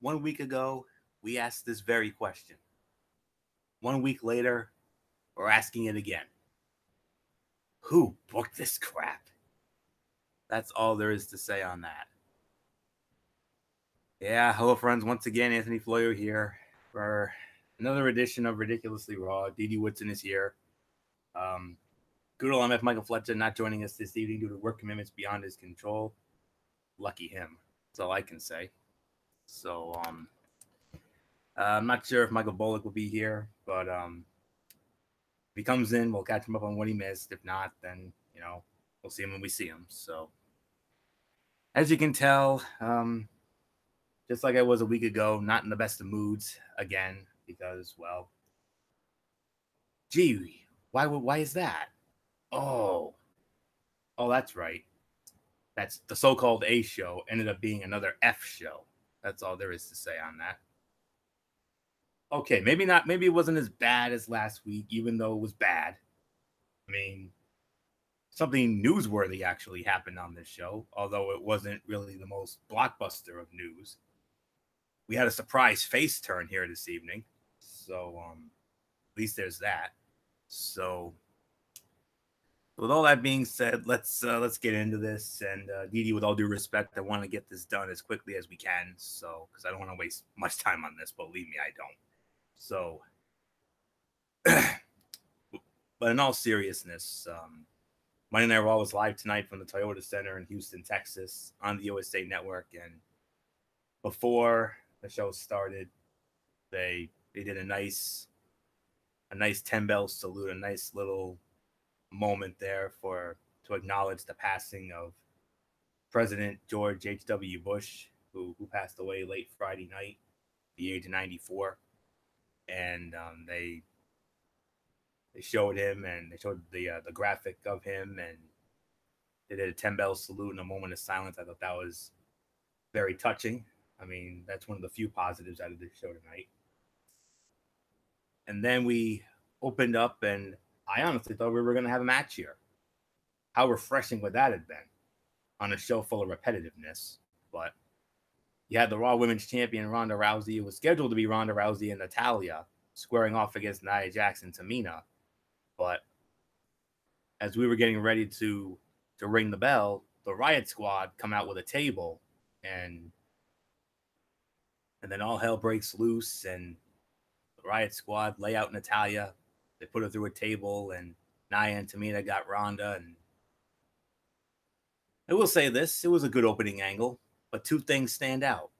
1 week ago, we asked this very question. 1 week later, we're asking it again. Who booked this crap? That's all there is to say on that. Yeah, hello, friends. Once again, Anthony Floyer here for another edition of Ridiculously Raw. Didi Woodson is here. Good old MF Michael Fletcher not joining us this evening due to work commitments beyond his control. Lucky him. That's all I can say. So, I'm not sure if Michael Bullock will be here, but if he comes in, we'll catch him up on what he missed. If not, then, we'll see him when we see him. So, as you can tell, just like I was a week ago, not in the best of moods again because, well, gee, why is that? Oh, that's right. That's the so-called A show ended up being another F show. That's all there is to say on that. Okay, maybe not. Maybe it wasn't as bad as last week, even though it was bad. I mean, something newsworthy actually happened on this show, although it wasn't really the most blockbuster of news. We had a surprise face turn here this evening, so at least there's that. So, with all that being said, let's get into this. And Didi, with all due respect, I want to get this done as quickly as we can, so because I don't want to waste much time on this. Believe me, I don't. So, but in all seriousness, Monday Night Raw was live tonight from the Toyota Center in Houston, Texas, on the USA Network. And before the show started, they did a nice 10-bell salute, a nice little moment there to acknowledge the passing of President George H.W. Bush, who passed away late Friday night, at the age of 94. And they showed him, and they showed the graphic of him, and they did a 10-bell salute and a moment of silence. I thought that was very touching. I mean, that's one of the few positives out of this show tonight. And then we opened up, and I honestly thought we were going to have a match here. How refreshing would that have been on a show full of repetitiveness? But you had the Raw Women's Champion, Ronda Rousey. It was scheduled to be Ronda Rousey and Natalya squaring off against Nia Jax and Tamina. But as we were getting ready to ring the bell, the Riot Squad come out with a table, and then all hell breaks loose, and the Riot Squad lay out Natalya. They put her through a table, and Nia and Tamina got Ronda. And I will say this, it was a good opening angle, but two things stand out.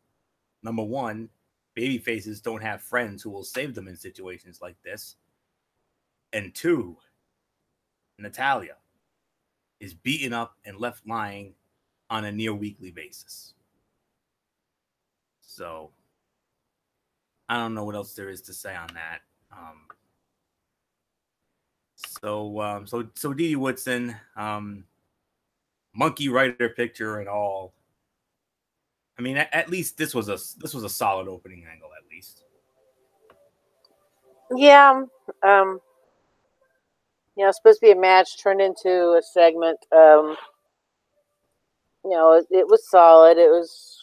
Number one, baby faces don't have friends who will save them in situations like this. And two, Natalya is beaten up and left lying on a near weekly basis. So I don't know what else there is to say on that. So Didi Woodson, monkey writer picture and all. I mean, at least this was a solid opening angle, at least. Yeah. It's supposed to be a match turned into a segment. It was solid. It was.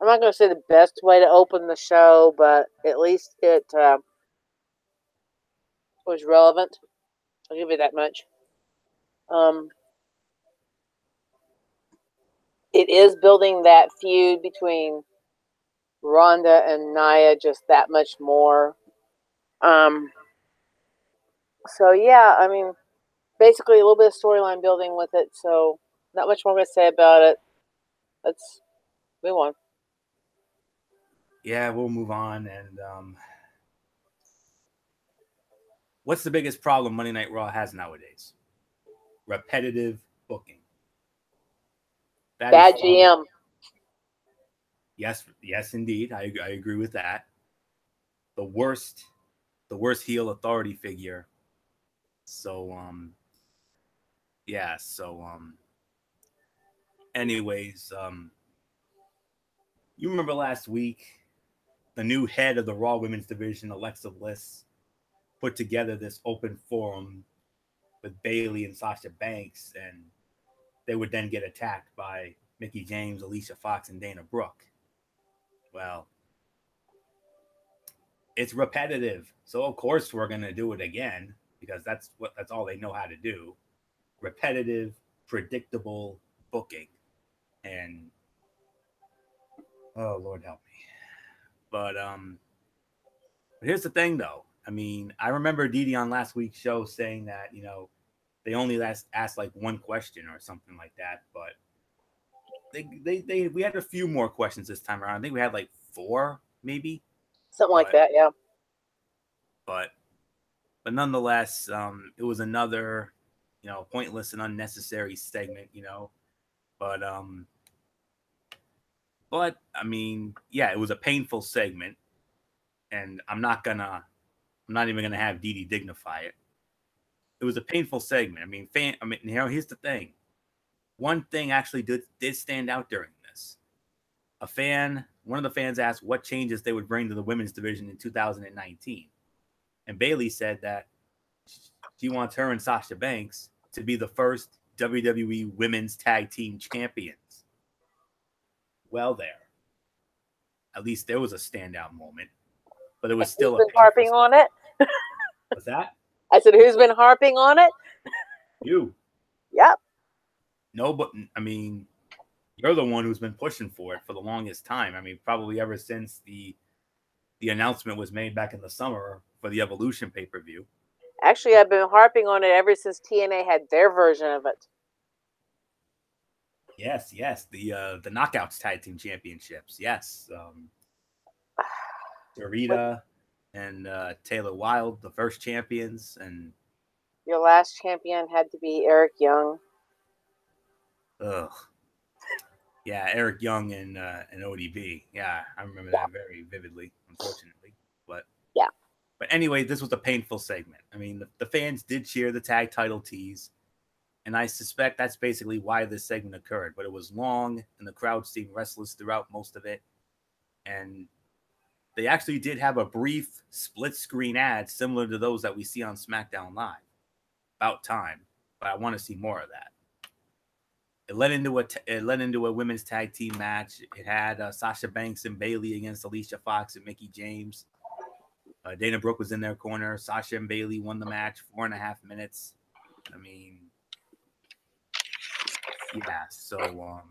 I'm not going to say the best way to open the show, but at least it was relevant. I'll give you that much. It is building that feud between Ronda and Nia just that much more. So yeah, I mean, basically a little bit of storyline building with it. So not much more I'm going to say about it. Let's move on. Yeah, we'll move on. And what's the biggest problem Monday Night Raw has nowadays? Repetitive booking. Bad GM. Yes, indeed. I agree with that. The worst heel authority figure. So anyways, you remember last week the new head of the Raw Women's Division, Alexa Bliss, put together this open forum with Bayley and Sasha Banks, and they would then get attacked by Mickie James, Alicia Fox, and Dana Brooke. Well, it's repetitive. So of course we're gonna do it again because that's all they know how to do. Repetitive, predictable booking. And oh Lord help me. But here's the thing though. I mean, I remember Didi on last week's show saying that, they only asked like one question or something like that, but we had a few more questions this time around. I think we had like 4 maybe. Something like that, yeah. But nonetheless, it was another, pointless and unnecessary segment, But I mean, yeah, it was a painful segment, and I'm not even gonna have Didi dignify it. It was a painful segment. I mean, here's the thing. One thing actually did stand out during this. One of the fans asked what changes they would bring to the women's division in 2019. And Bayley said that she wants her and Sasha Banks to be the first WWE Women's Tag Team Champions. Well, at least there was a standout moment, but it was still Who's been harping on it? What's that? I said, who's been harping on it? You. Yep. No, but I mean, you're the one who's been pushing for it for the longest time. I mean, probably ever since the announcement was made back in the summer for the Evolution pay-per-view. Actually, I've been harping on it ever since TNA had their version of it. Yes, the Knockouts Tag Team Championships. Yes, Dorita and Taylor Wilde, the first champions, and your last champion had to be Eric Young. Ugh. Yeah, Eric Young and ODB. Yeah, I remember that very vividly, unfortunately. But yeah. But anyway, this was a painful segment. I mean, the fans did cheer the tag title tease, and I suspect that's basically why this segment occurred. But it was long, and the crowd seemed restless throughout most of it. And they actually did have a brief split-screen ad similar to those that we see on SmackDown Live. About time, but I want to see more of that. It led into a women's tag team match. It had Sasha Banks and Bayley against Alicia Fox and Mickie James. Dana Brooke was in their corner. Sasha and Bayley won the match, 4.5 minutes. I mean, yeah. So,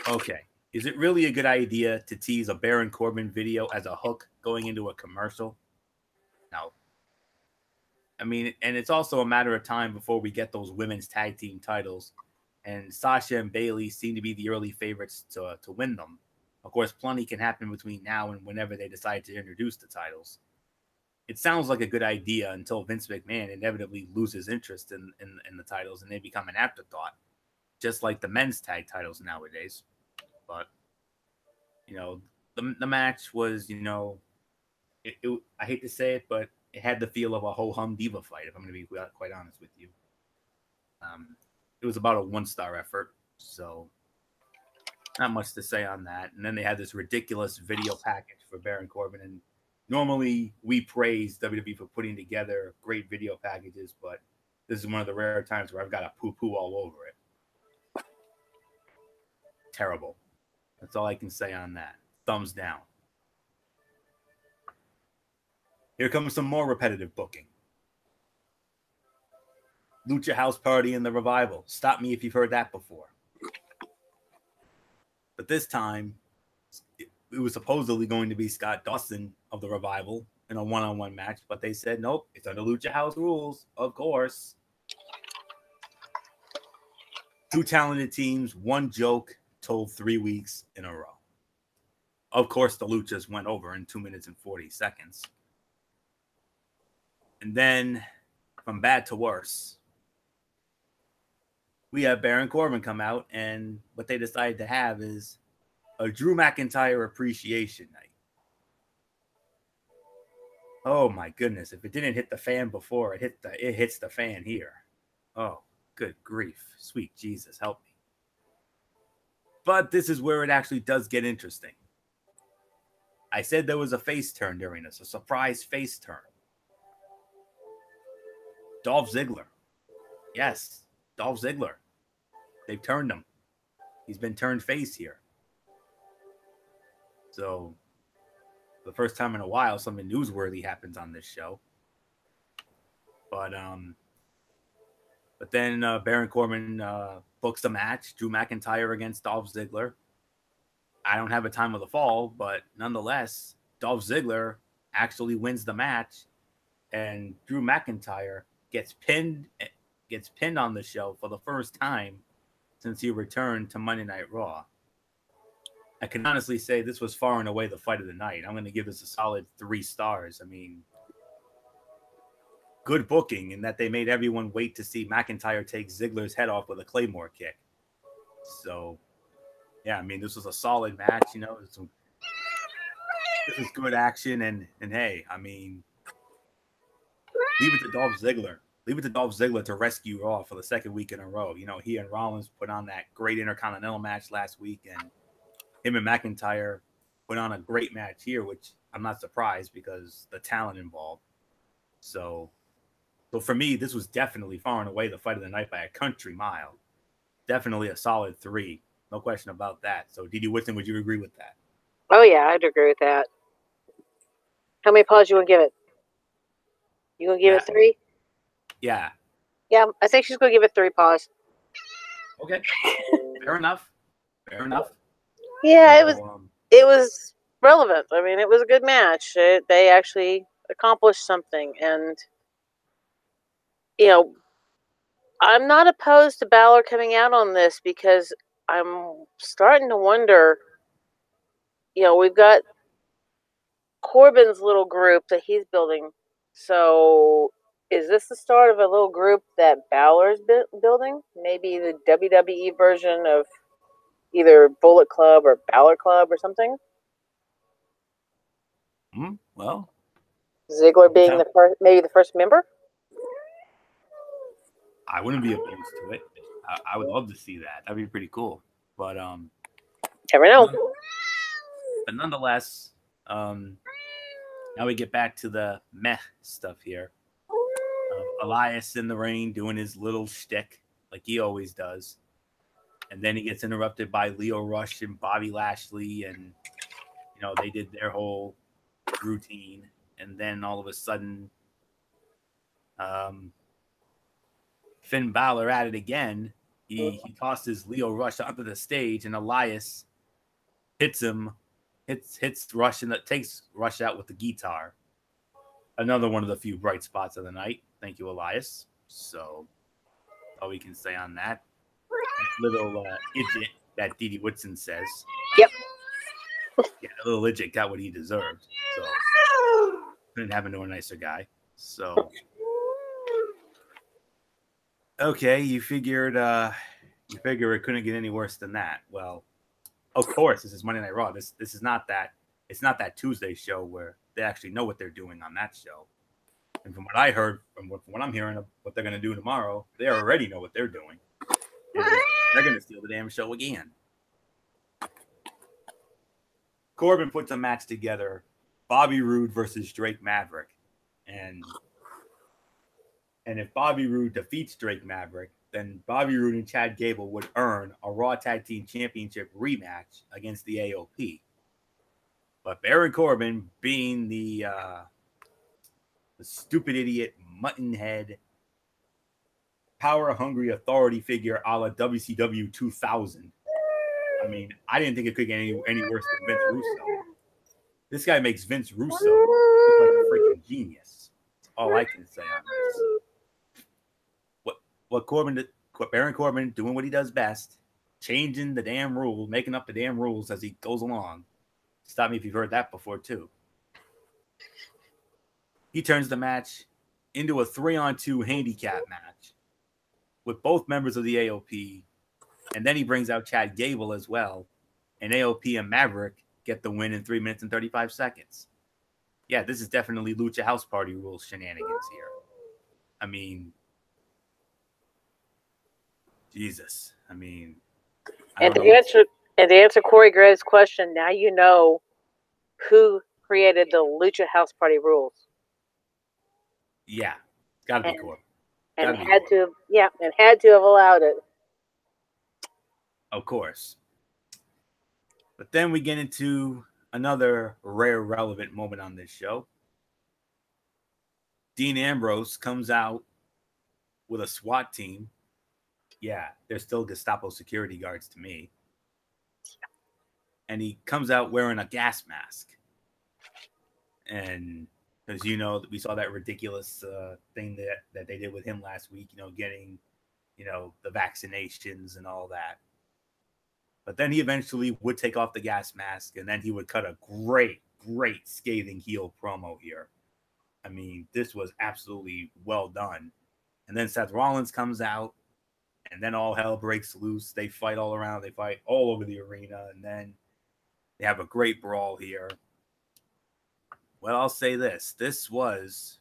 okay. Is it really a good idea to tease a Baron Corbin video as a hook going into a commercial? No. I mean, and it's also a matter of time before we get those women's tag team titles. And Sasha and Bayley seem to be the early favorites to win them. Of course, plenty can happen between now and whenever they decide to introduce the titles. It sounds like a good idea until Vince McMahon inevitably loses interest in the titles and they become an afterthought, just like the men's tag titles nowadays. But, the match was, I hate to say it, but it had the feel of a ho-hum diva fight, if I'm going to be quite honest with you. It was about a 1-star effort, so not much to say on that. And then they had this ridiculous video package for Baron Corbin. And normally we praise WWE for putting together great video packages, but this is one of the rare times where I've got a poo-poo all over it. Terrible. That's all I can say on that. Thumbs down. Here comes some more repetitive booking. Lucha House Party and the Revival. Stop me if you've heard that before. But this time, it was supposedly going to be Scott Dawson of the Revival in a one-on-one match, but they said, nope, it's under Lucha House rules, of course. 2 talented teams, 1 joke told 3 weeks in a row. Of course, the Luchas went over in 2 minutes and 40 seconds. And then, from bad to worse, we have Baron Corbin come out, and what they decided to have is a Drew McIntyre appreciation night. Oh my goodness! If it didn't hit the fan before, it hits the fan here. Oh, good grief! Sweet Jesus, help me! But this is where it actually does get interesting. I said there was a face turn during this, a surprise face turn. Dolph Ziggler. Yes, Dolph Ziggler. They've turned him. He's been turned face here. So, the first time in a while, something newsworthy happens on this show. But then Baron Corbin books the match, Drew McIntyre against Dolph Ziggler. I don't have a time of the fall, but nonetheless, Dolph Ziggler actually wins the match, and Drew McIntyre gets pinned on the show for the first time since he returned to Monday Night Raw. I can honestly say this was far and away the fight of the night. I'm going to give this a solid 3 stars. I mean, good booking in that they made everyone wait to see McIntyre take Ziggler's head off with a Claymore kick. So, yeah, I mean, this was a solid match. You know, this is good action, and hey, I mean, leave it to Dolph Ziggler. Leave it to Dolph Ziggler to rescue Raw for the second week in a row. You know, he and Rollins put on that great Intercontinental match last week, and him and McIntyre put on a great match here, which I'm not surprised because the talent involved. So for me, this was definitely far and away the fight of the night by a country mile. Definitely a solid 3. No question about that. So, Didi Whitson, would you agree with that? Oh, yeah, I'd agree with that. How many paws you want to give it? You going to give it 3? Yeah. Yeah, I think she's going to give it 3 paws. Okay. Fair enough. Yeah, it was relevant. I mean, it was a good match. They actually accomplished something. And, you know, I'm not opposed to Balor coming out on this because I'm starting to wonder, you know, we've got Corbin's little group that he's building. So is this the start of a little group that Balor's building? Maybe the WWE version of either Bullet Club or Balor Club or something? Well, Ziggler being maybe the first member? I wouldn't be opposed to it. I would love to see that. That'd be pretty cool. But never know. But nonetheless, now we get back to the meh stuff here. Elias in the ring doing his little shtick like he always does. And then he gets interrupted by Lio Rush and Bobby Lashley. And, you know, they did their whole routine. And then all of a sudden, Finn Balor at it again. He tosses Lio Rush onto the stage, and Elias hits Rush, and takes Rush out with the guitar. Another one of the few bright spots of the night. Thank you, Elias. So, all we can say on that. Little idiot that Didi Whitson says. Yep. Yeah, little idiot got what he deserved. So, couldn't happen to a nicer guy. So, okay, you figured it couldn't get any worse than that. Well, of course, this is Monday Night Raw. This is not that. It's not that Tuesday show where they actually know what they're doing on that show. And from what I heard, from what I'm hearing of what they're going to do tomorrow, they already know what they're doing. And they're going to steal the damn show again. Corbin puts a match together, Bobby Roode versus Drake Maverick. And if Bobby Roode defeats Drake Maverick, then Bobby Roode and Chad Gable would earn a Raw Tag Team Championship rematch against the AOP. But Baron Corbin, being the stupid idiot, muttonhead, power-hungry authority figure a la WCW 2000. I mean, I didn't think it could get any worse than Vince Russo. This guy makes Vince Russo look like a freaking genius. That's all I can say on this. What Baron Corbin doing what he does best, changing the damn rules, making up the damn rules as he goes along. Stop me if you've heard that before, too. He turns the match into a 3-on-2 handicap match with both members of the AOP, and then he brings out Chad Gable as well, and AOP and Maverick get the win in 3 minutes and 35 seconds. Yeah, this is definitely Lucha House Party rules shenanigans here. I mean, Jesus. I mean, and to answer Corey Graves' question, now you know who created the Lucha House Party rules. Yeah, gotta be Corbin. And had to have allowed it. Of course. But then we get into another rare relevant moment on this show. Dean Ambrose comes out with a SWAT team. Yeah, they're still Gestapo security guards to me. And he comes out wearing a gas mask. And because, you know, we saw that ridiculous thing that they did with him last week, you know, getting, you know, the vaccinations and all that. But then he eventually would take off the gas mask, and then he would cut a great scathing heel promo here. I mean, this was absolutely well done. And then Seth Rollins comes out, and then all hell breaks loose. They fight all around. They fight all over the arena, and then they have a great brawl here. Well, I'll say this. This was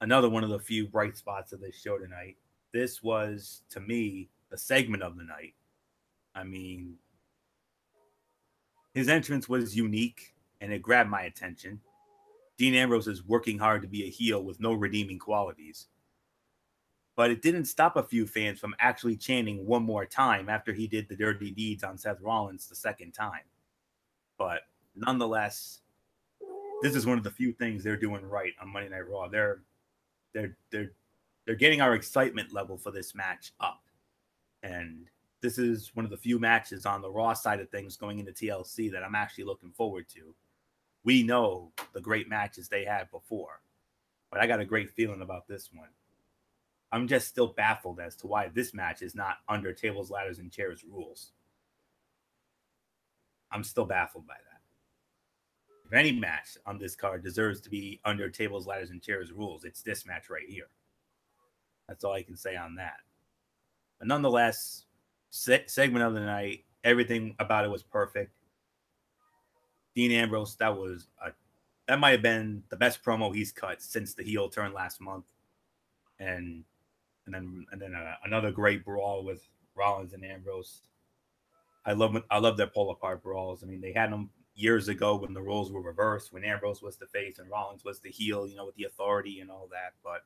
another one of the few bright spots of this show tonight. This was, to me, the segment of the night. I mean, his entrance was unique, and it grabbed my attention. Dean Ambrose is working hard to be a heel with no redeeming qualities. But it didn't stop a few fans from actually chanting one more time after he did the dirty deeds on Seth Rollins the second time. But nonetheless, this is one of the few things they're doing right on Monday Night Raw. They're getting our excitement level for this match up. And this is one of the few matches on the Raw side of things going into TLC that I'm actually looking forward to. We know the great matches they had before, but I got a great feeling about this one. I'm just still baffled as to why this match is not under tables, ladders, and chairs rules. I'm still baffled by that. If any match on this card deserves to be under tables, ladders, and chairs rules, it's this match right here. That's all I can say on that. But nonetheless, segment of the night, everything about it was perfect. Dean Ambrose, that might have been the best promo he's cut since the heel turn last month, and then another great brawl with Rollins and Ambrose. I love their pull apart brawls. I mean, they had them years ago when the roles were reversed, when Ambrose was the face and Rollins was the heel, you know, with the authority and all that. But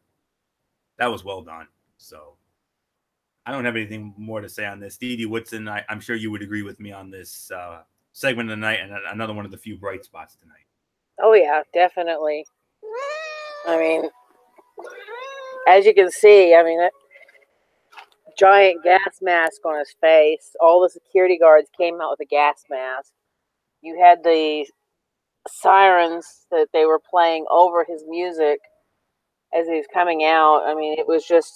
that was well done. So I don't have anything more to say on this. Stevie Woodson, I'm sure you would agree with me on this segment of the night, and another one of the few bright spots tonight. Oh, yeah, definitely. I mean, as you can see, I mean, that giant gas mask on his face. All the security guards came out with a gas mask. You had the sirens that they were playing over his music as he was coming out. I mean, it was just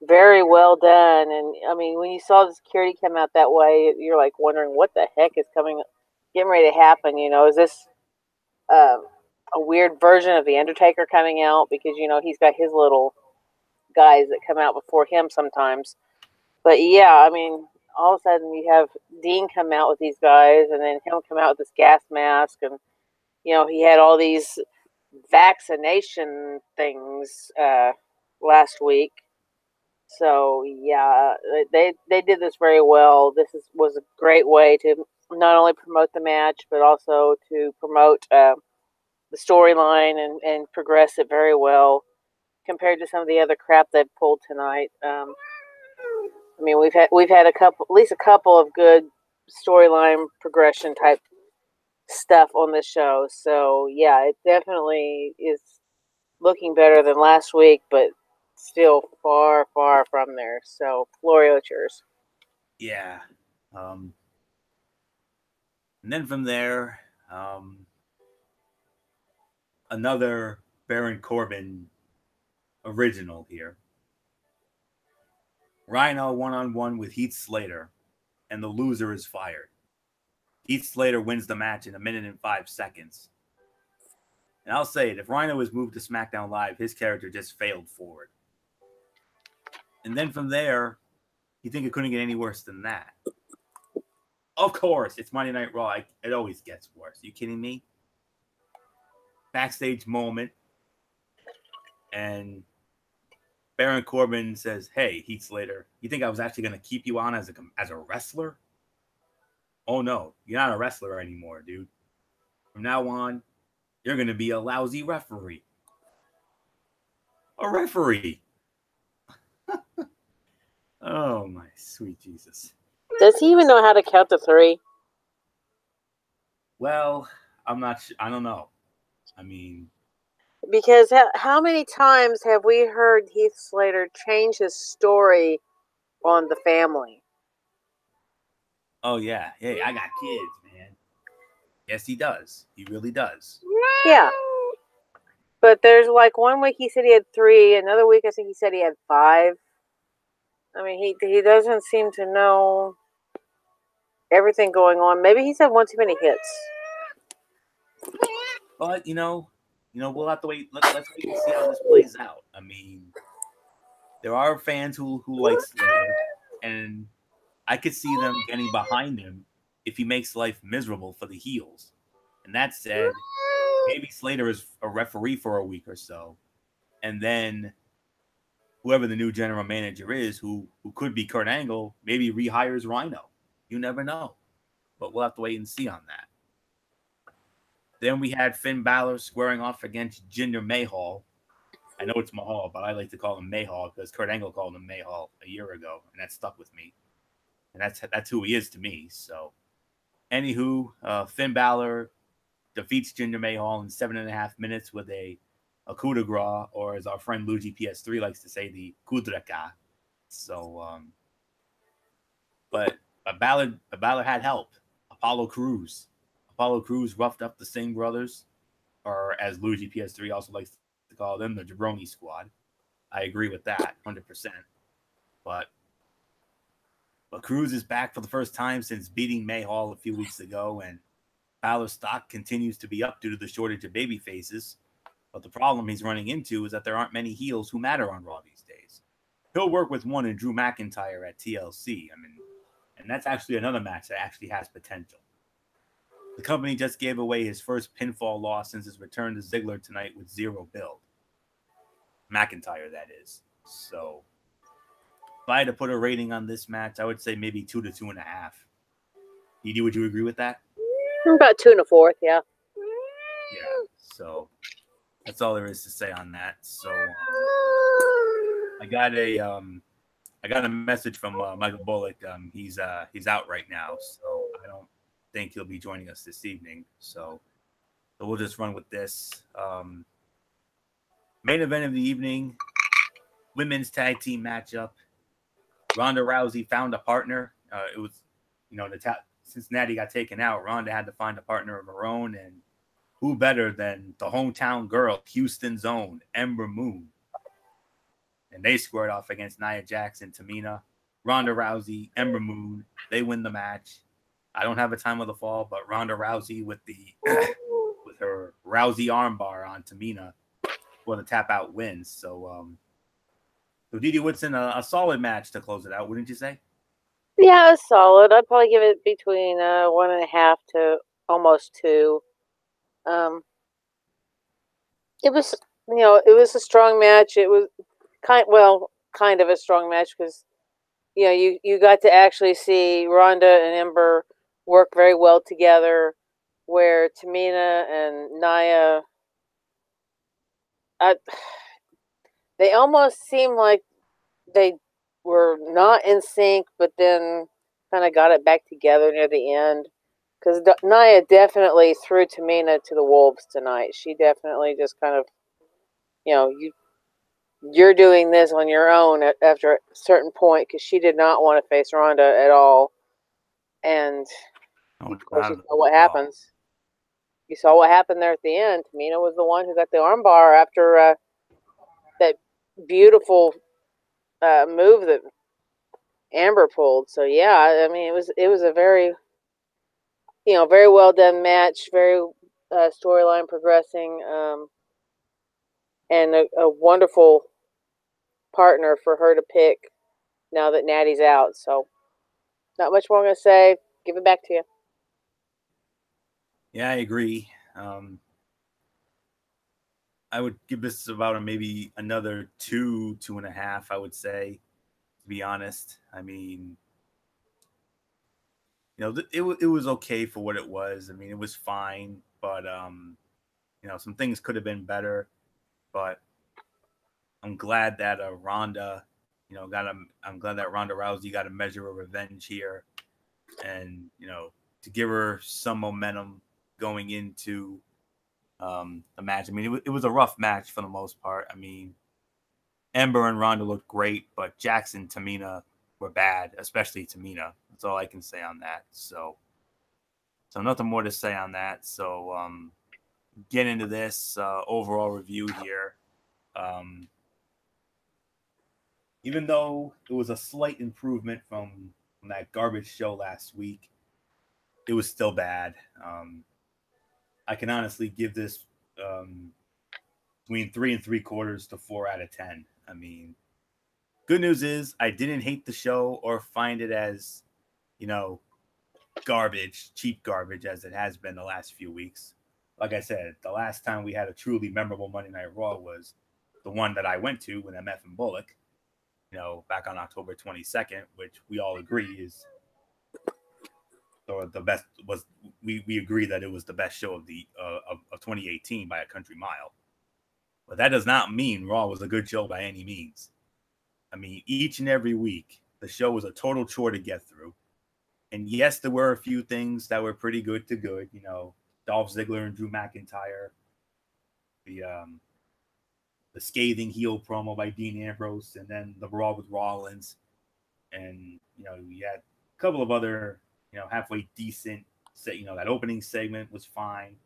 very well done. And I mean, when you saw the security come out that way, you're like wondering what the heck is getting ready to happen. You know, is this a weird version of the Undertaker coming out? Because, you know, he's got his little guys that come out before him sometimes. But yeah, I mean, all of a sudden you have Dean come out with these guys, and then him come out with this gas mask, and you know, he had all these vaccination things last week. So yeah, they did this very well. This was a great way to not only promote the match, but also to promote the storyline and progress it very well compared to some of the other crap they've pulled tonight. I mean, we've had at least a couple of good storyline progression type stuff on this show. So yeah, it definitely is looking better than last week, but still far from there. So Florio, it's yours. Yeah. And then from there, another Baron Corbin original here. Rhino one-on-one with Heath Slater, and the loser is fired. Heath Slater wins the match in 1 minute and 5 seconds. And I'll say it, if Rhino was moved to SmackDown Live, his character just failed forward. And then from there, you think it couldn't get any worse than that. Of course, it's Monday Night Raw. It always gets worse. Are you kidding me? Backstage moment. And Baron Corbin says, "Hey, Heath Slater, you think I was actually going to keep you on as a wrestler? Oh, no. You're not a wrestler anymore, dude. From now on, you're going to be a lousy referee." A referee. Oh, my sweet Jesus. Does he even know how to count to 3? Well, I'm not. I don't know. I mean, Because how many times have we heard Heath Slater change his story on the family? oh yeah, hey, I got kids, man. Yes, he does. He really does. Yeah. But there's like one week he said he had 3, another week I think he said he had 5. I mean, he doesn't seem to know everything going on. Maybe he's had one too many hits. But we'll have to wait. Let's wait and see how this plays out. I mean, there are fans who like Slater, and I could see them getting behind him if he makes life miserable for the heels. And that said, maybe Slater is a referee for a week or so, and then whoever the new general manager is, who could be Kurt Angle, maybe rehires Rhino. You never know, but we'll have to wait and see on that. Then we had Finn Balor squaring off against Jinder Mahal. I know it's Mahal, but I like to call him Mahal because Kurt Angle called him Mahal a year ago, and that stuck with me. And that's who he is to me. So, anywho, Finn Balor defeats Jinder Mahal in 7.5 minutes with a coup de grace, or as our friend Luigi PS3 likes to say, the coup de grace. So, but Balor had help. Apollo Crews roughed up the Singh brothers, or as Luigi PS3 also likes to call them, the Jabroni Squad. I agree with that 100%. But Crews is back for the first time since beating Mahal a few weeks ago, and Balor's stock continues to be up due to the shortage of baby faces. But the problem he's running into is that there aren't many heels who matter on Raw these days. He'll work with one in Drew McIntyre at TLC. I mean, and that's actually another match that actually has potential. The company just gave away his first pinfall loss since his return to Ziggler tonight with 0 build. McIntyre, that is. So, if I had to put a rating on this match, I would say maybe 2 to 2.5. Edie, would you agree with that? About 2 1/4, yeah. Yeah. So that's all there is to say on that. So I got a message from Michael Bullock. He's out right now, so I don't think he'll be joining us this evening. So we'll just run with this. Main event of the evening, women's tag team matchup. Ronda Rousey found a partner. It was, Cincinnati got taken out. Ronda had to find a partner of her own, and who better than the hometown girl, Houston's own Ember Moon. And they squared off against Nia Jax and Tamina. Ronda Rousey, Ember Moon, they win the match. I don't have a time of the fall, but Ronda Rousey with her Rousey armbar on Tamina for the tap out wins. So Didi Woodson, a solid match to close it out, wouldn't you say? Yeah, it's solid. I'd probably give it between 1.5 to almost 2. It was, it was a strong match. It was kind of a strong match because, you got to actually see Ronda and Ember work very well together, where Tamina and Nia, they almost seemed like they were not in sync, but then kind of got it back together near the end. Because Nia definitely threw Tamina to the wolves tonight. She definitely just kind of, you're doing this on your own after a certain point, because she did not want to face Ronda at all. And of course, you saw what happens. You saw what happened there at the end. Tamina was the one who got the armbar after that beautiful move that Amber pulled. So yeah, I mean, it was a very, very well done match, very storyline progressing, and a wonderful partner for her to pick now that Natty's out. So not much more I'm going to say. Give it back to you. Yeah, I agree. I would give this about maybe another 2.5, I would say, to be honest. I mean, it was okay for what it was. I mean, it was fine, but some things could have been better. But I'm glad that Ronda, I'm glad that Ronda Rousey got a measure of revenge here, and to give her some momentum going into the match. I mean, it was a rough match for the most part. I mean, Ember and Ronda looked great, but Jackson, Tamina were bad, especially Tamina. That's all I can say on that. So nothing more to say on that. So get into this overall review here. Even though it was a slight improvement from that garbage show last week, it was still bad. I can honestly give this between 3 3/4 to 4 out of 10. I mean, good news is I didn't hate the show or find it as, garbage, cheap garbage as it has been the last few weeks. Like I said, the last time we had a truly memorable Monday Night Raw was the one that I went to with MF and Bullock, back on October 22nd, which we all agree is the best. We agree that it was the best show of the of 2018 by a country mile. But that does not mean Raw was a good show by any means. I mean, each and every week, the show was a total chore to get through. And yes, there were a few things that were pretty good to good. Dolph Ziggler and Drew McIntyre, the scathing heel promo by Dean Ambrose, and then the brawl with Rollins. And, we had a couple of other, halfway decent, that opening segment was fine.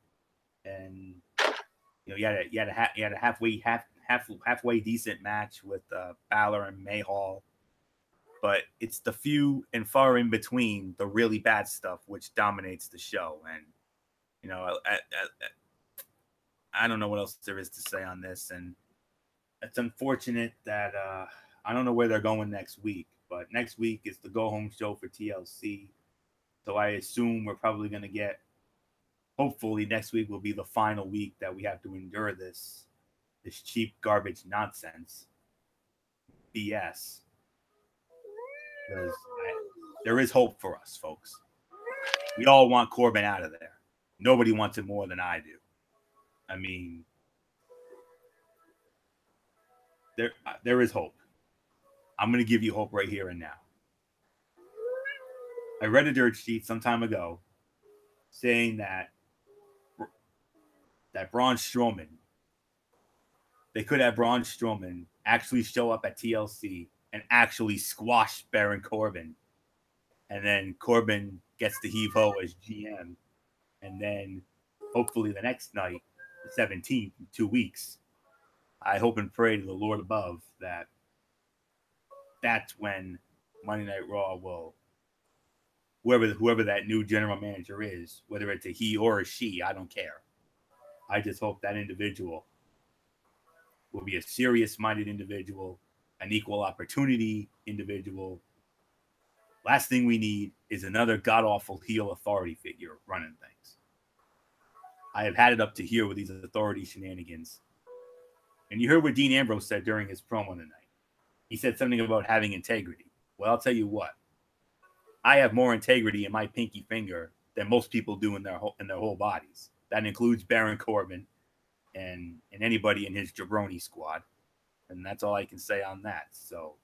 And, you had a halfway decent match with Balor and Mahal. But it's the few and far in between, the really bad stuff, which dominates the show. And, I don't know what else there is to say on this. And it's unfortunate that I don't know where they're going next week. But next week is the go-home show for TLC. So I assume we're probably going to get, hopefully next week will be the final week that we have to endure this cheap garbage nonsense. BS. Because there is hope for us, folks. We all want Corbin out of there. Nobody wants it more than I do. I mean, there is hope. I'm going to give you hope right here and now. I read a dirt sheet some time ago saying that Braun Strowman, they could have Braun Strowman actually show up at TLC and actually squash Baron Corbin. And then Corbin gets to heave ho as GM. And then hopefully the next night, the 17th, in 2 weeks, I hope and pray to the Lord above that that's when Monday Night Raw will, whoever that new general manager is, whether it's a he or a she, I don't care. I just hope that individual will be a serious-minded individual, an equal opportunity individual. Last thing we need is another god-awful heel authority figure running things. I have had it up to here with these authority shenanigans. And you heard what Dean Ambrose said during his promo tonight. He said something about having integrity. Well, I'll tell you what. I have more integrity in my pinky finger than most people do in their whole bodies. That includes Baron Corbin and anybody in his jabroni squad. And that's all I can say on that. So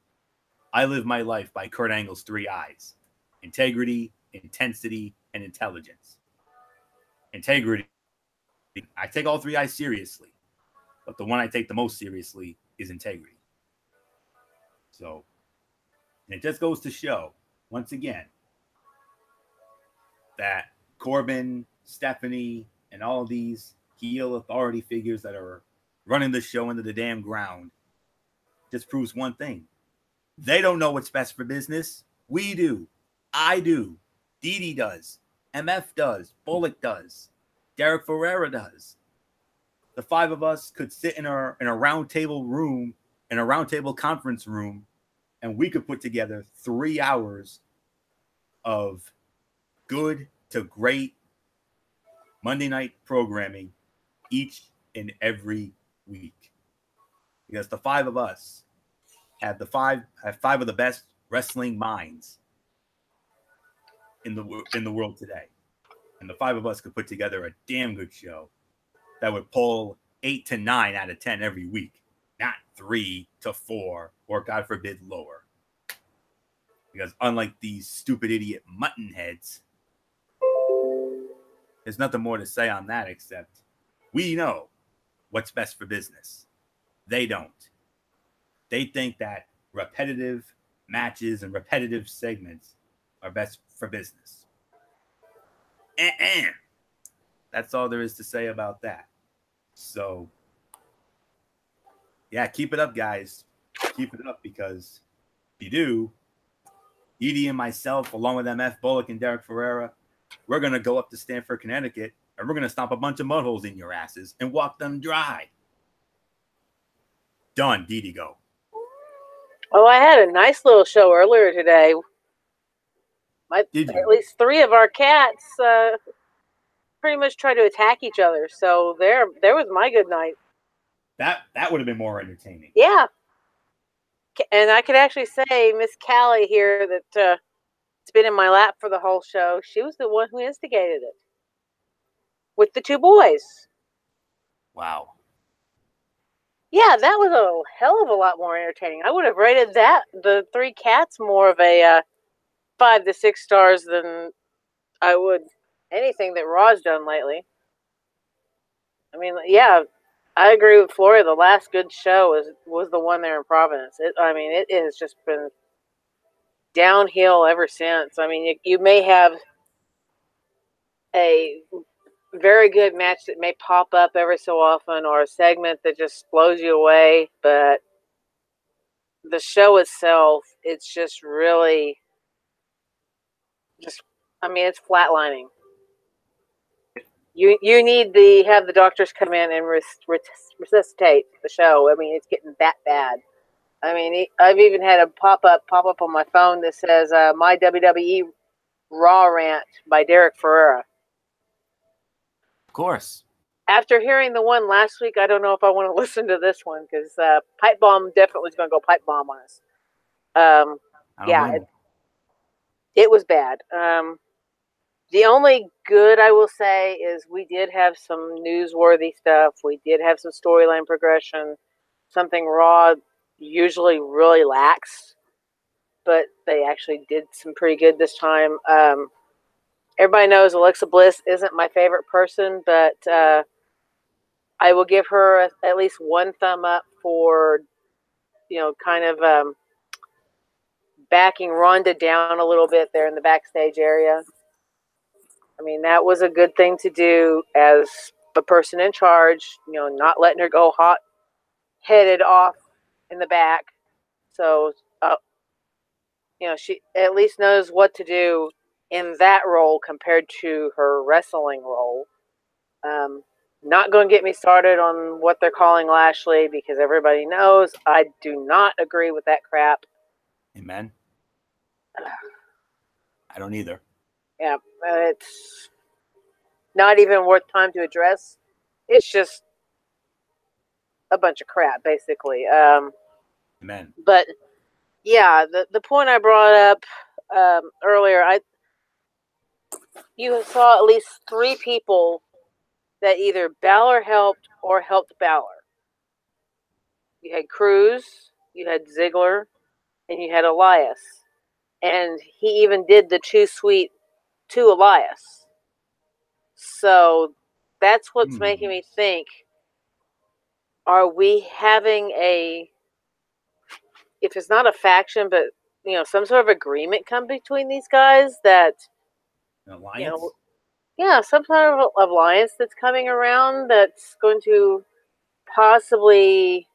I live my life by Kurt Angle's 3 eyes: integrity, intensity, and intelligence. Integrity, I take all 3 eyes seriously, but the one I take the most seriously is integrity. So it just goes to show, once again, that Corbin, Stephanie, and all of these heel authority figures that are running the show into the damn ground just proves one thing. They don't know what's best for business. We do. I do. Didi does. MF does. Bullock does. Derek Ferreira does. The 5 of us could sit in a round table room, in a round table conference room, and we could put together 3 hours of good to great Monday night programming each and every week. Because the 5 of us have 5 of the best wrestling minds in the world today. And the 5 of us could put together a damn good show that would pull 8 to 9 out of 10 every week, not 3 to 4, or God forbid, lower. Because unlike these stupid idiot mutton heads, There's nothing more to say on that except we know what's best for business. They don't. They think that repetitive matches and repetitive segments are best for business. That's all there is to say about that. So, yeah, keep it up, guys. Keep it up, because if you do, Edie and myself, along with MF Bullock and Derek Ferreira, we're going to go up to Stamford, Connecticut, and we're going to stomp a bunch of mud holes in your asses and walk them dry. Done. Didi, go. Oh, I had a nice little show earlier today. At least 3 of our cats pretty much try to attack each other. So there was my good night. That would have been more entertaining. Yeah. And I could actually say Miss Callie here that it's been in my lap for the whole show. She was the one who instigated it with the 2 boys. Wow. Yeah, that was a hell of a lot more entertaining. I would have rated the 3 cats, more of a 5 to 6 stars than I would anything that Raw's done lately. I mean, yeah, I agree with Floria. The last good show was the one there in Providence. It has just been downhill ever since. I mean, you may have a very good match that may pop up every so often, or a segment that just blows you away, but the show itself, it's just really it's flatlining. You need to have the doctors come in and resuscitate the show. I mean, it's getting that bad. I mean, I've even had a pop up on my phone that says "My WWE Raw Rant" by Derek Ferreira. Of course. After hearing the one last week, I don't know if I want to listen to this one, because Pipe Bomb definitely is going to go pipe bomb on us. It was bad. The only good I will say is we did have some newsworthy stuff. We did have some storyline progression, something Raw usually really lacks, but they actually did some pretty good this time. Everybody knows Alexa Bliss isn't my favorite person, but I will give her at least 1 thumb up for, kind of backing Ronda down a little bit there in the backstage area. I mean, that was a good thing to do as the person in charge, not letting her go hot-headed off in the back. So, she at least knows what to do in that role compared to her wrestling role. Not going to get me started on what they're calling Lashley, because everybody knows I do not agree with that crap. Amen. I don't either. Yeah, it's not even worth time to address. It's just a bunch of crap, basically. Amen. But yeah, the point I brought up earlier, you saw at least 3 people that either Balor helped or helped Balor. You had Cruz, you had Ziggler, and you had Elias. And he even did the Too Sweet to Elias. So that's what's making me think, are we having if it's not a faction, but some sort of agreement come between these guys that an alliance? Some sort of alliance that's coming around that's going to possibly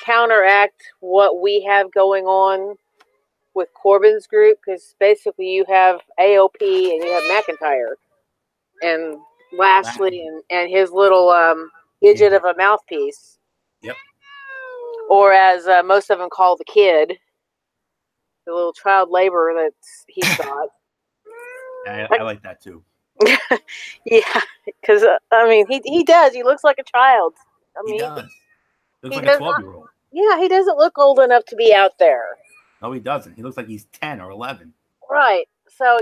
counteract what we have going on with Corbin's group, because basically you have AOP and you have McIntyre and Lashley and his little idiot of a mouthpiece. Yep. Or as most of them call the kid, the little child laborer that he's got. I like that too. Yeah, because he does. He looks like a child. He does. Looks like a 12-year-old. Yeah, he doesn't look old enough to be out there. No, he doesn't. He looks like he's 10 or 11. Right. So,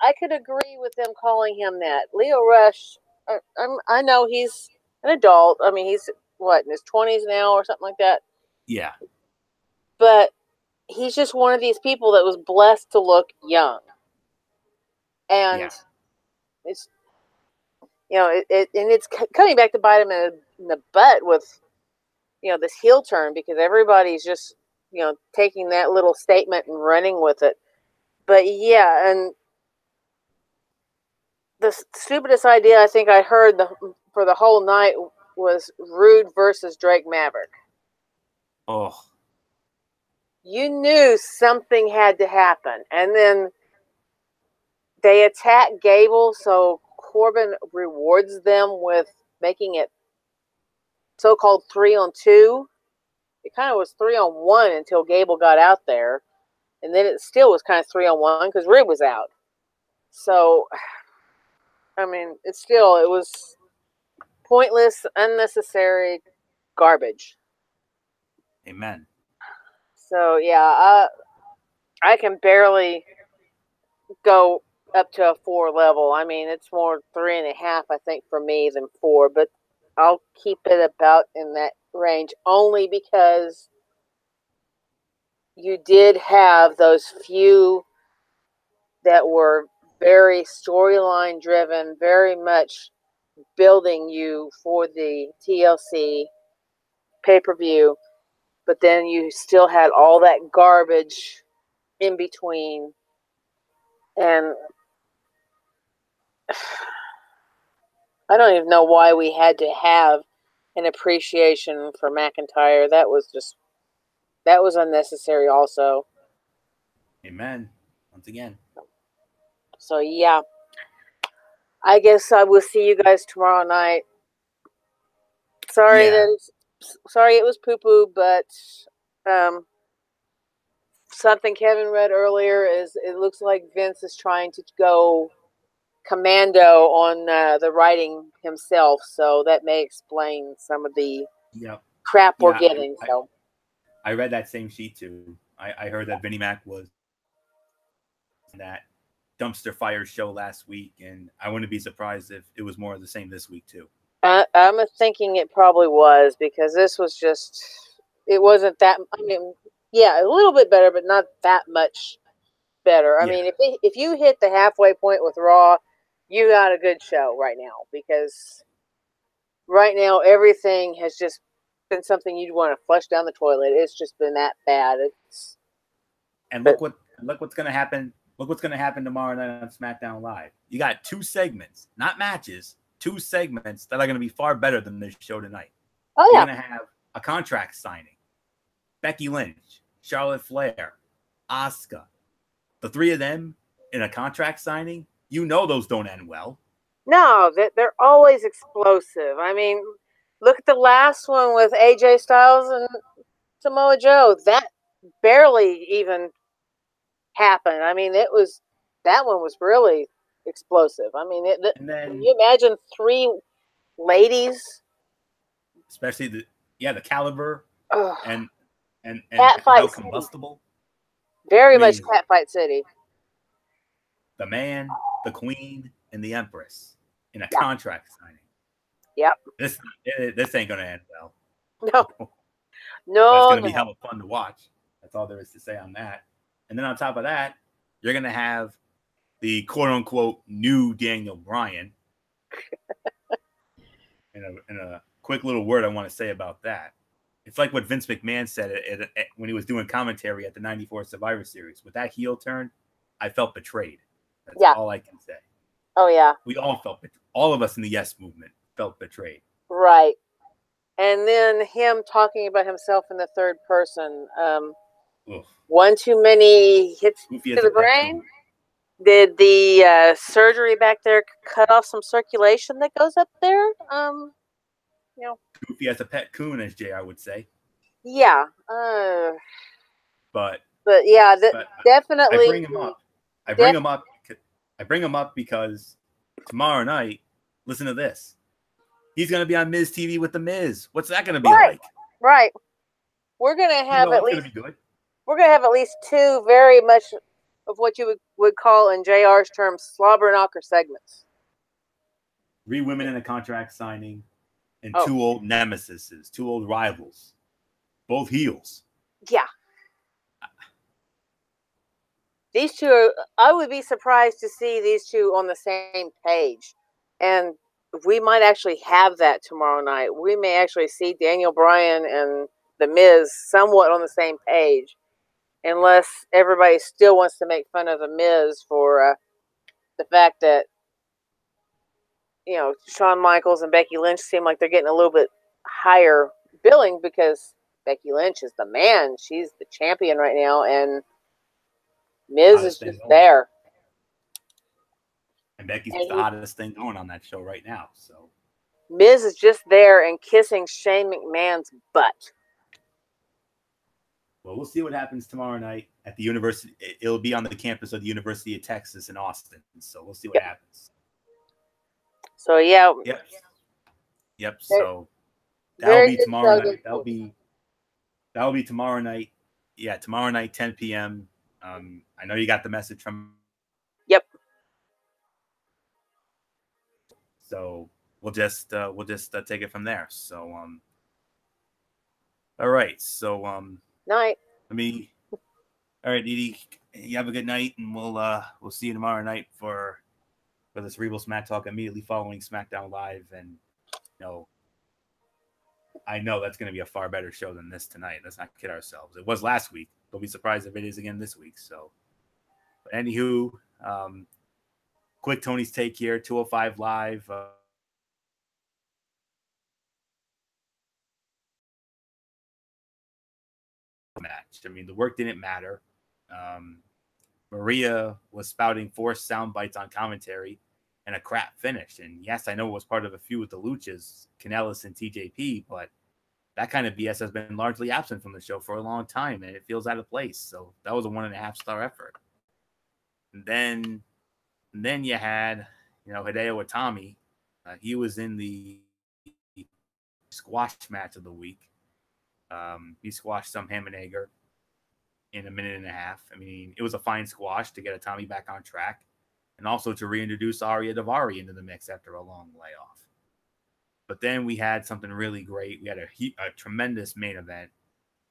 I could agree with them calling him that. Lio Rush, I know he's an adult. I mean, he's, in his 20s now or something like that? Yeah. But he's just one of these people that was blessed to look young. And and it's coming back to bite him in the butt with, this heel turn, because everybody's just, taking that little statement and running with it. But yeah, and the stupidest idea I think I heard for the whole night was Rude versus Drake Maverick. Oh. You knew something had to happen. And then they attack Gable, so Corbin rewards them with making it so-called 3-on-2. It kind of was 3-on-1 until Gable got out there. And then it still was kind of 3-on-1 because Rude was out. So, I mean, it was pointless, unnecessary garbage. Amen. So, yeah, I can barely go up to a 4 level. I mean, it's more 3.5, I think, for me than 4, but I'll keep it about in that range only because you did have those few that were very storyline driven, very much building you for the TLC pay-per-view, but then you still had all that garbage in between. And I don't even know why we had to have an appreciation for McIntyre. That was unnecessary also. Amen. Once again. So yeah, I guess I will see you guys tomorrow night. Sorry it was poo-poo, but something Kevin read earlier is it looks like Vince is trying to go commando on the writing himself, so that may explain some of the crap we're getting. I read that same sheet too. I heard that Vinnie Mac was that dumpster fire show last week, and I wouldn't be surprised if it was more of the same this week too. I'm thinking it probably was, because this was just, it wasn't that, I mean, yeah, a little bit better, but not that much better. I mean, if you hit the halfway point with Raw, you got a good show right now, because right now everything has just been something you'd want to flush down the toilet. It's just been that bad. Look what's going to happen. Look what's going to happen tomorrow night on SmackDown Live. You got 2 segments, not matches, 2 segments that are going to be far better than this show tonight. Oh, yeah. You're going to have a contract signing. Becky Lynch, Charlotte Flair, Asuka. The 3 of them in a contract signing, those don't end well. No, they're always explosive. I mean, look at the last one with AJ Styles and Samoa Joe. That barely even happened. I mean, that one was really explosive. I mean, can you imagine 3 ladies, especially the caliber and Catfight combustible. Very much Catfight City. The Man, the Queen, and the Empress in a contract signing. Yep. This ain't gonna end well. No. But it's gonna be hella fun to watch. That's all there is to say on that. And then on top of that, you're gonna have the quote unquote new Daniel Bryan. And a quick little word I want to say about that. It's like what Vince McMahon said when he was doing commentary at the '94 Survivor Series. With that heel turn, I felt betrayed. That's all I can say. Oh, yeah. We all felt betrayed. All of us in the Yes Movement felt betrayed. Right. And then him talking about himself in the third person. One too many hits to the brain. Did the surgery back there cut off some circulation that goes up there? Goofy as a pet coon, as JR would say. Yeah. But yeah, definitely. I bring him up because tomorrow night, listen to this. He's going to be on Miz TV with the Miz. What's that going to be like? Right. We're going to have at least. Good. We're going to have at least 2 very much of what you would call in JR's terms slobber knocker segments. 3 women in a contract signing and 2 old nemesises, 2 old rivals, both heels. Yeah. These 2 I would be surprised to see these 2 on the same page. And we might actually have that tomorrow night. We may actually see Daniel Bryan and The Miz somewhat on the same page, unless everybody still wants to make fun of The Miz for the fact that, Shawn Michaels and Becky Lynch seem like they're getting a little bit higher billing because Becky Lynch is the man. She's the champion right now, and Miz is just there. And Becky's the hottest thing going on that show right now. So Miz is just there and kissing Shane McMahon's butt. Well, we'll see what happens tomorrow night at the university. It'll be on the campus of the University of Texas in Austin. So we'll see what happens. So yeah. Yep. So that'll be tomorrow night. That'll be tomorrow night. Yeah, tomorrow night, 10 p.m. I know you got the message from. Yep. So we'll just take it from there. So all right. So night. All right, Dee Dee, you have a good night, and we'll see you tomorrow night for the Cerebral Smack Talk immediately following SmackDown Live. And I know that's going to be a far better show than this tonight. Let's not kid ourselves. It was last week. Don't be surprised if it is again this week. So, but anywho, quick Tony's take here, 205 Live. Match. I mean, the work didn't matter. Maria was spouting forced sound bites on commentary and a crap finish. And yes, I know it was part of a feud with the Luchas, Kanellis and TJP, but that kind of BS has been largely absent from the show for a long time, and it feels out of place. So that was a 1.5-star effort. And then you had, Hideo Itami. He was in the squash match of the week. He squashed some Hammernager in a minute and a half. I mean, it was a fine squash to get Itami back on track and also to reintroduce Arya Daivari into the mix after a long layoff. But then we had something really great. We had a tremendous main event.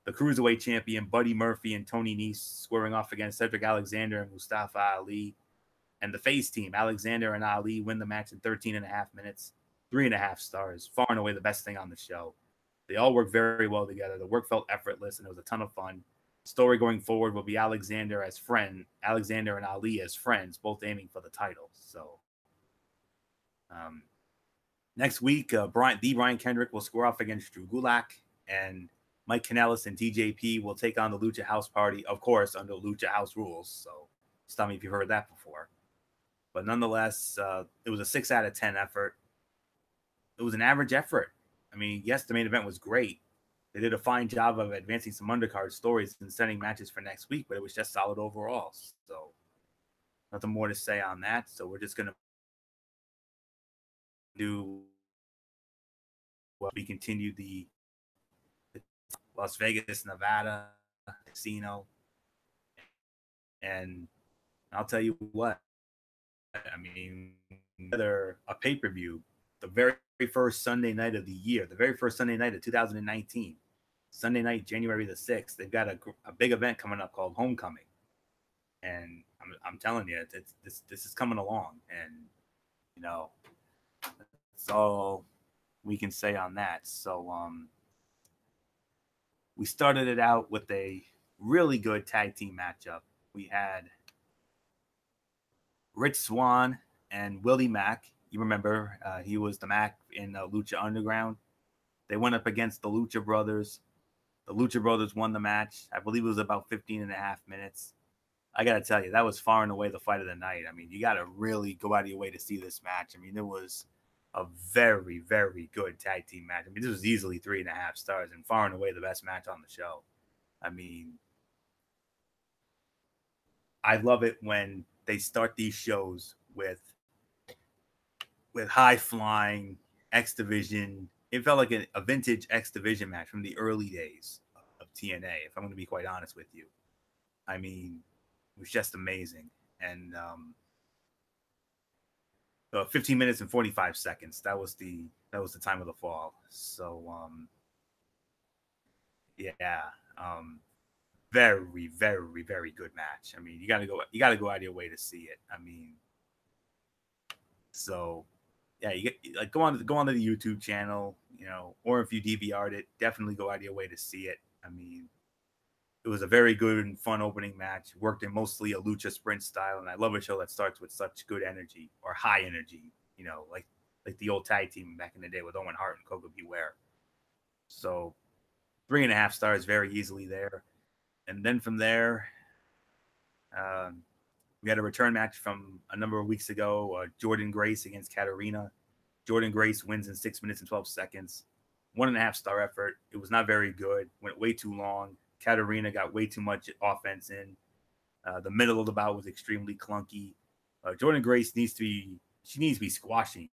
The Cruiserweight champion, Buddy Murphy and Tony Nese squaring off against Cedric Alexander and Mustafa Ali. And the face team, Alexander and Ali, win the match in 13.5 minutes, 3.5 stars, far and away the best thing on the show. They all work very well together. The work felt effortless, and it was a ton of fun. Story going forward will be Alexander and Ali as friends, both aiming for the titles. So next week, Brian Kendrick will square off against Drew Gulak, and Mike Kanellis and TJP will take on the Lucha House Party, of course, under Lucha House rules. So stop me if you've heard that before. But nonetheless, it was a 6 out of 10 effort. It was an average effort. I mean, yes, the main event was great. They did a fine job of advancing some undercard stories and setting matches for next week, but it was just solid overall. So nothing more to say on that. So we're just going to do we continue the Las Vegas, Nevada casino. And I'll tell you what, I mean, whether a pay-per-view, the very first Sunday night of the year, the very first Sunday night of 2019, Sunday night, January the 6th, they've got a big event coming up called Homecoming. And I'm telling you, this is coming along. And, that's all we can say on that. So we started it out with a really good tag team matchup. We had Rich Swann and Willie Mack. You remember, he was the Mac in Lucha Underground. They went up against the Lucha Brothers. The Lucha Brothers won the match. I believe it was about 15.5 minutes. I got to tell you, that was far and away the fight of the night. I mean, you got to really go out of your way to see this match. I mean, it was a very, very good tag team match. I mean, this was easily 3.5 stars and far and away the best match on the show. I mean, I love it when they start these shows with high-flying X-Division. It felt like a vintage X-Division match from the early days of TNA, if I'm going to be quite honest with you. I mean, it was just amazing. And 15 minutes and 45 seconds. That was the time of the fall. So very, very, very good match. I mean, you got to go out of your way to see it. I mean, so yeah, you get like go on to the YouTube channel, or if you DVR'd it, definitely go out of your way to see it. I mean, it was a very good and fun opening match. Worked in mostly a lucha sprint style, and I love a show that starts with such good energy or high energy. Like the old tag team back in the day with Owen Hart and Koko Beware. So 3.5 stars very easily there. And then from there, um, we had a return match from a number of weeks ago. Jordynne Grace against Katarina. Jordynne Grace wins in 6 minutes and 12 seconds. 1.5 star effort. It was not very good. Went way too long. Katarina got way too much offense in. The middle of the bout was extremely clunky. Jordynne Grace needs to be squashing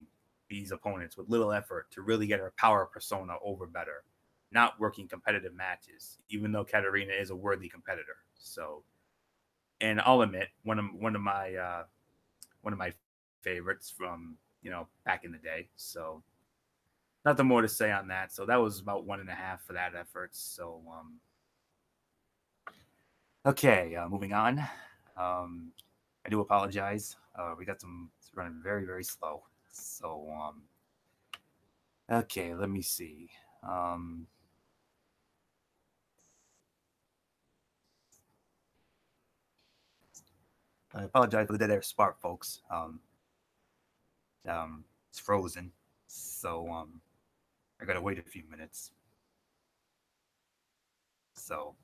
these opponents with little effort to really get her power persona over better, not working competitive matches, even though Katarina is a worthy competitor. So, and I'll admit, one of my favorites from back in the day. So nothing more to say on that. So that was about 1.5 for that effort. So okay, moving on. I do apologize. We got it's running very, very slow. So okay, let me see. I apologize for the dead air spark, folks. It's frozen, so I gotta wait a few minutes. So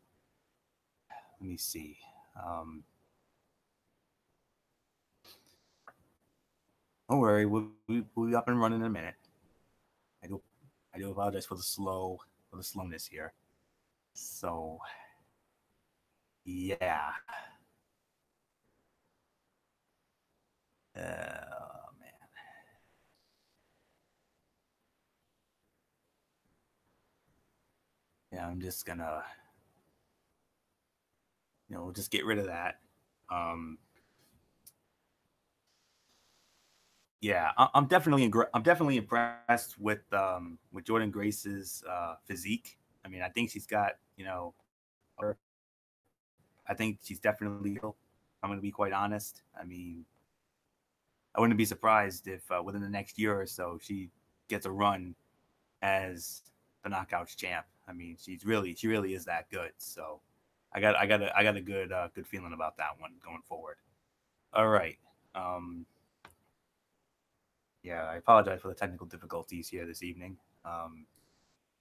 let me see. Don't worry, we'll be up and running in a minute. I do apologize for the slowness here. So yeah. Man. Yeah, I'm just gonna just get rid of that. Yeah, I'm definitely impressed with Jordynne Grace's physique. I mean, I think she's got I think she's definitely ill. I'm going to be quite honest. I mean, I wouldn't be surprised if within the next year or so she gets a run as the Knockouts champ. I mean, she really is that good. So I got a good feeling about that one going forward. All right. Yeah, I apologize for the technical difficulties here this evening.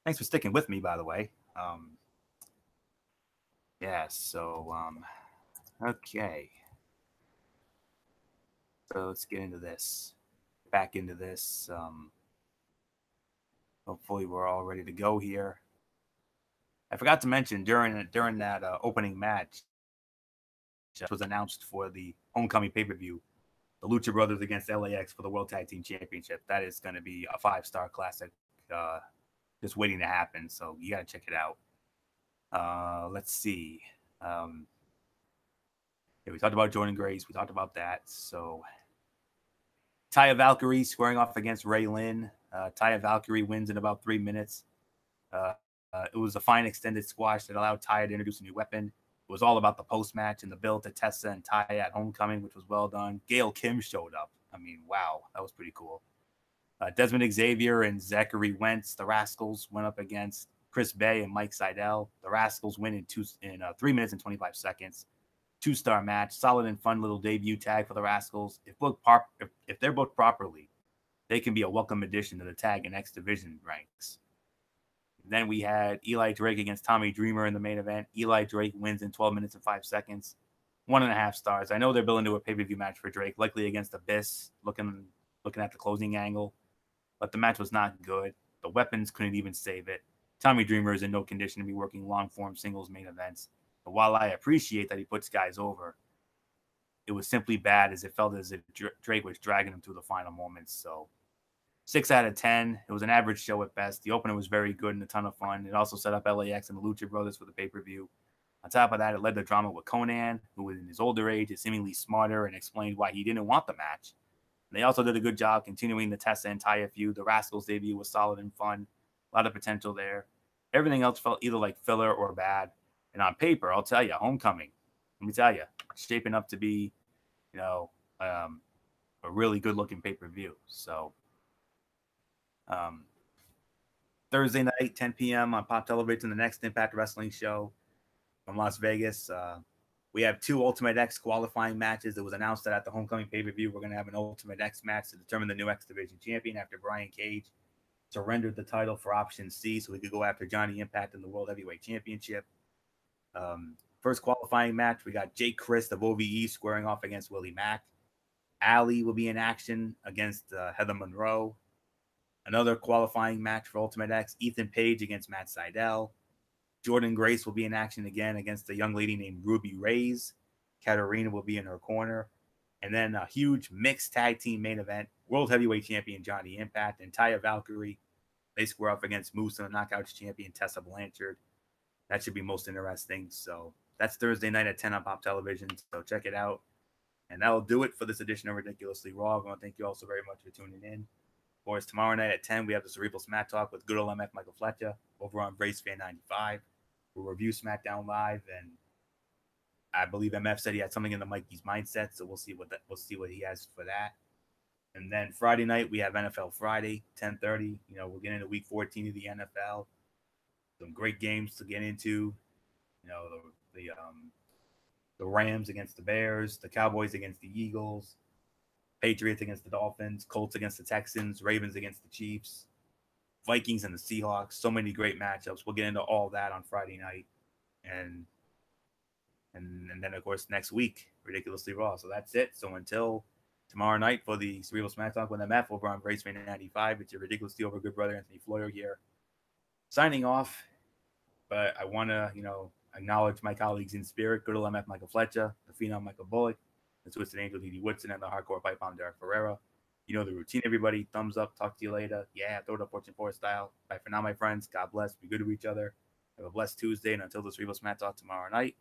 Thanks for sticking with me, by the way. Yeah, so okay. So let's get into this. Back into this. Hopefully we're all ready to go here. I forgot to mention during that opening match, which was announced for the homecoming pay-per-view, the Lucha Brothers against LAX for the World Tag Team Championship. That is going to be a 5-star classic, just waiting to happen. So you got to check it out. Let's see. Yeah, we talked about Jordynne Grace. We talked about that. So Taya Valkyrie squaring off against Ray Lynn. Taya Valkyrie wins in about 3 minutes. It was a fine extended squash that allowed Taya to introduce a new weapon. It was all about the post-match and the build to Tessa and Taya at homecoming, which was well done. Gail Kim showed up. I mean, wow, that was pretty cool. Desmond Xavier and Zachary Wentz, the Rascals, went up against Chris Bay and Mike Seidel. The Rascals win in 3 minutes and 25 seconds. 2-star match, solid and fun little debut tag for the Rascals. If they're booked properly, they can be a welcome addition to the tag and X Division ranks. Then we had Eli Drake against Tommy Dreamer in the main event. Eli Drake wins in 12 minutes and 5 seconds. 1.5 stars. I know they're building to a pay-per-view match for Drake, likely against Abyss, looking at the closing angle. But the match was not good. The weapons couldn't even save it. Tommy Dreamer is in no condition to be working long-form singles main events. But while I appreciate that he puts guys over, it was simply bad as it felt as if Drake was dragging him through the final moments. So 6 out of 10. It was an average show at best. The opener was very good and a ton of fun. It also set up LAX and the Lucha Brothers for the pay-per-view. On top of that, it led to drama with Konnan, who in his older age is seemingly smarter, and explained why he didn't want the match. They also did a good job continuing the Tessa and Taya feud. The Rascals debut was solid and fun. A lot of potential there. Everything else felt either like filler or bad. And on paper, I'll tell you, Homecoming, let me tell you, shaping up to be, a really good-looking pay-per-view. So Thursday night, 10 p.m. on Pop Television, the next Impact Wrestling show from Las Vegas. We have 2 Ultimate X qualifying matches. It was announced that at the Homecoming pay-per-view, we're going to have an Ultimate X match to determine the new X Division champion after Brian Cage surrendered the title for Option C so we could go after Johnny Impact in the World Heavyweight Championship. First qualifying match, we got Jake Crist of OVE squaring off against Willie Mack. Allie will be in action against Heather Monroe. Another qualifying match for Ultimate X, Ethan Page against Matt Sydal. Jordan Grace will be in action again against a young lady named Ruby Reyes. Katarina will be in her corner. And then a huge mixed tag team main event, World Heavyweight Champion Johnny Impact and Taya Valkyrie. They square off against Moose and the Knockouts champion Tessa Blanchard. That should be most interesting. So that's Thursday night at 10 on Pop Television. So check it out. And that'll do it for this edition of Ridiculously Raw. I want to thank you all so very much for tuning in. Of course, tomorrow night at 10, we have the Cerebral Smack Talk with good old MF Michael Fletcher over on Brace Fan 95. We'll review SmackDown Live, and I believe MF said he had something in the Mikey's mindset, so we'll see what he has for that. And then Friday night, we have NFL Friday, 10:30. We're getting into Week 14 of the NFL. Some great games to get into. The Rams against the Bears, the Cowboys against the Eagles, Patriots against the Dolphins, Colts against the Texans, Ravens against the Chiefs, Vikings and the Seahawks. So many great matchups. We'll get into all that on Friday night. And then, of course, next week, Ridiculously Raw. So that's it. So until tomorrow night for the Cerebral Smack Talk with MF over on Brace Fan 95, it's your Ridiculously Over good brother, Anthony Floyer here, signing off. But I want to, acknowledge my colleagues in spirit, good old MF Michael Fletcher, the Phenom Michael Bullock, the Twisted Angel D.D. Woodson, and the Hardcore Pipe Bomb Derek Ferreira. You know the routine, everybody. Thumbs up. Talk to you later. Yeah, throw it up Fortune 4 style. Bye for now, my friends. God bless. Be good to each other. Have a blessed Tuesday. And until the Cerebral Smack Talk tomorrow night,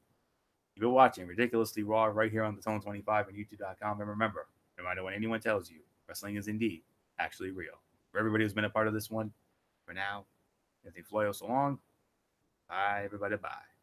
you've been watching Ridiculously Raw right here on the Tone 25 and YouTube.com. And remember, no matter what anyone tells you, wrestling is indeed actually real. For everybody who's been a part of this one, for now, Anthony Floyo, so long. Bye, everybody. Bye.